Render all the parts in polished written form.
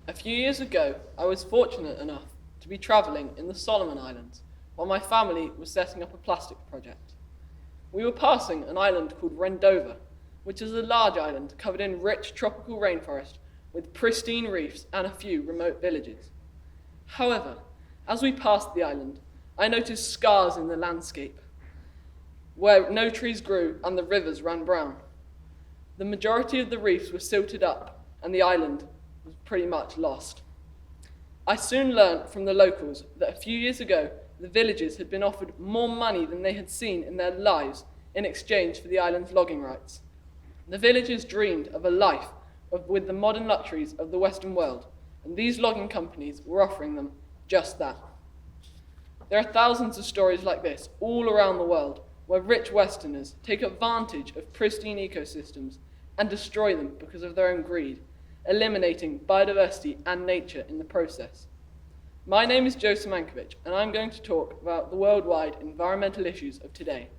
A few years ago, I was fortunate enough to be travelling in the Solomon Islands while my family was setting up a plastic project. We were passing an island called Rendova, which is a large island covered in rich tropical rainforest with pristine reefs and a few remote villages. However, as we passed the island, I noticed scars in the landscape where no trees grew and the rivers ran brown. The majority of the reefs were silted up and the island was pretty much lost. I soon learnt from the locals that a few years ago, the villagers had been offered more money than they had seen in their lives in exchange for the island's logging rights. The villagers dreamed of a life with the modern luxuries of the Western world, and these logging companies were offering them just that. There are thousands of stories like this all around the world, where rich Westerners take advantage of pristine ecosystems and destroy them because of their own greed, eliminating biodiversity and nature in the process. My name is Joe Simankiewicz, and I'm going to talk about the worldwide environmental issues of today.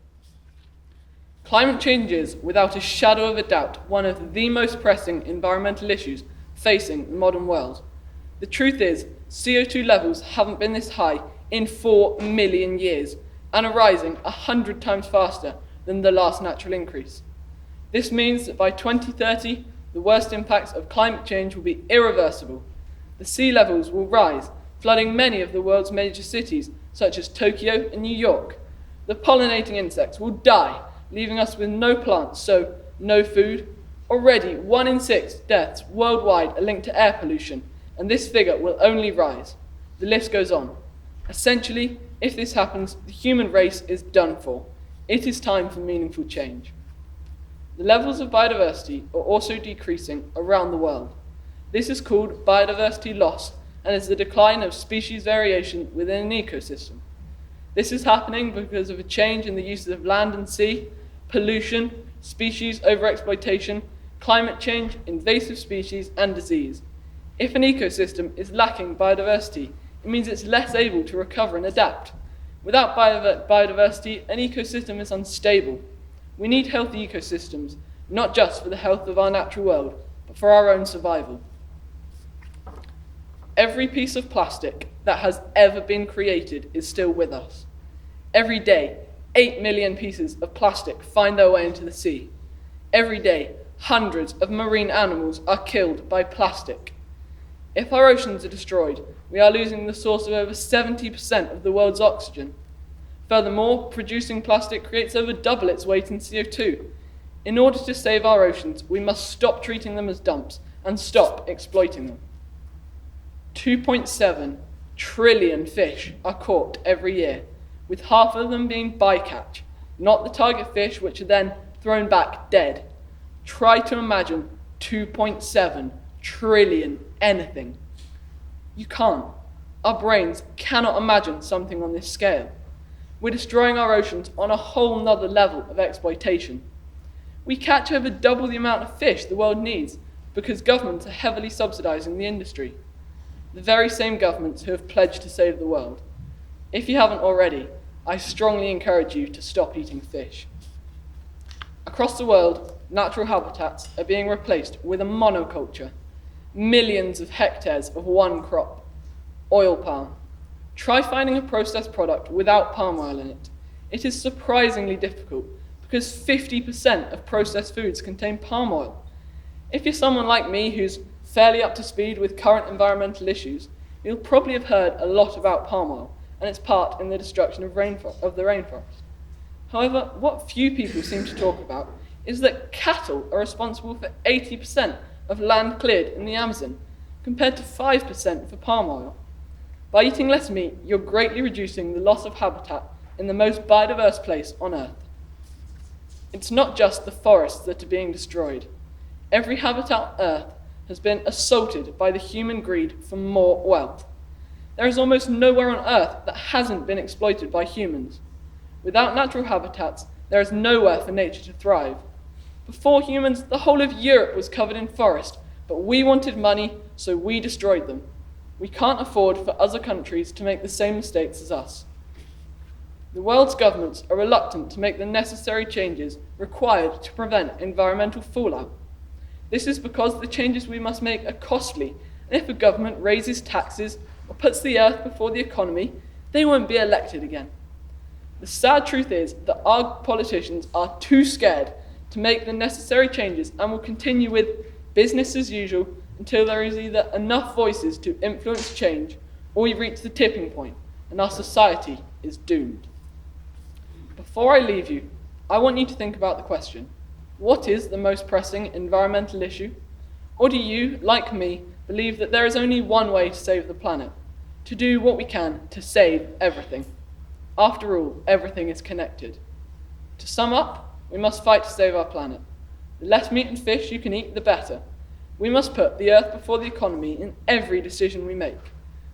Climate change is, without a shadow of a doubt, one of the most pressing environmental issues facing the modern world. The truth is, CO2 levels haven't been this high in 4 million years and are rising 100 times faster than the last natural increase. This means that by 2030, the worst impacts of climate change will be irreversible. The sea levels will rise, flooding many of the world's major cities, such as Tokyo and New York. The pollinating insects will die, leaving us with no plants, so no food. Already, 1 in 6 deaths worldwide are linked to air pollution, and this figure will only rise. The list goes on. Essentially, if this happens, the human race is done for. It is time for meaningful change. The levels of biodiversity are also decreasing around the world. This is called biodiversity loss and is the decline of species variation within an ecosystem. This is happening because of a change in the uses of land and sea, pollution, species overexploitation, climate change, invasive species, and disease. If an ecosystem is lacking biodiversity, it means it's less able to recover and adapt. Without biodiversity, an ecosystem is unstable. We need healthy ecosystems, not just for the health of our natural world, but for our own survival. Every piece of plastic that has ever been created is still with us. Every day, 8 million pieces of plastic find their way into the sea. Every day, hundreds of marine animals are killed by plastic. If our oceans are destroyed, we are losing the source of over 70% of the world's oxygen. Furthermore, producing plastic creates over double its weight in CO2. In order to save our oceans, we must stop treating them as dumps and stop exploiting them. 2.7 trillion fish are caught every year, with half of them being bycatch, not the target fish which are then thrown back dead. Try to imagine 2.7 trillion anything. You can't. Our brains cannot imagine something on this scale. We're destroying our oceans on a whole nother level of exploitation. We catch over double the amount of fish the world needs because governments are heavily subsidizing the industry. The very same governments who have pledged to save the world. If you haven't already, I strongly encourage you to stop eating fish. Across the world, natural habitats are being replaced with a monoculture. Millions of hectares of one crop, oil palm. Try finding a processed product without palm oil in it. It is surprisingly difficult because 50% of processed foods contain palm oil. If you're someone like me who's fairly up to speed with current environmental issues, you'll probably have heard a lot about palm oil and its part in the destruction of the rainforest. However, what few people seem to talk about is that cattle are responsible for 80% of land cleared in the Amazon, compared to 5% for palm oil. By eating less meat, you're greatly reducing the loss of habitat in the most biodiverse place on Earth. It's not just the forests that are being destroyed. Every habitat on Earth has been assaulted by the human greed for more wealth. There is almost nowhere on Earth that hasn't been exploited by humans. Without natural habitats, there is nowhere for nature to thrive. Before humans, the whole of Europe was covered in forest, but we wanted money, so we destroyed them. We can't afford for other countries to make the same mistakes as us. The world's governments are reluctant to make the necessary changes required to prevent environmental fallout. This is because the changes we must make are costly and if a government raises taxes or puts the earth before the economy, they won't be elected again. The sad truth is that our politicians are too scared to make the necessary changes and will continue with business as usual until there is either enough voices to influence change or we reach the tipping point and our society is doomed. Before I leave you, I want you to think about the question, what is the most pressing environmental issue? Or do you, like me, believe that there is only one way to save the planet? To do what we can to save everything. After all, everything is connected. To sum up, we must fight to save our planet. The less meat and fish you can eat, the better. We must put the earth before the economy in every decision we make.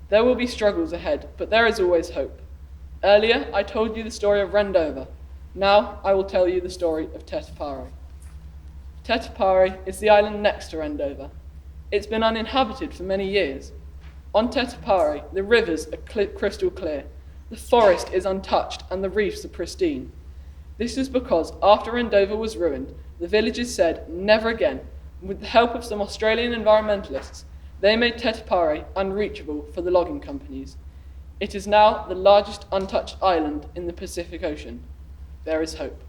There will be struggles ahead, but there is always hope. Earlier, I told you the story of Rendova. Now, I will tell you the story of Tetopari. Tetopari is the island next to Rendova. It's been uninhabited for many years. On Tetopari, the rivers are crystal clear, the forest is untouched, and the reefs are pristine. This is because after Rendova was ruined, the villagers said, never again. With the help of some Australian environmentalists, they made Tetopari unreachable for the logging companies. It is now the largest untouched island in the Pacific Ocean. There is hope.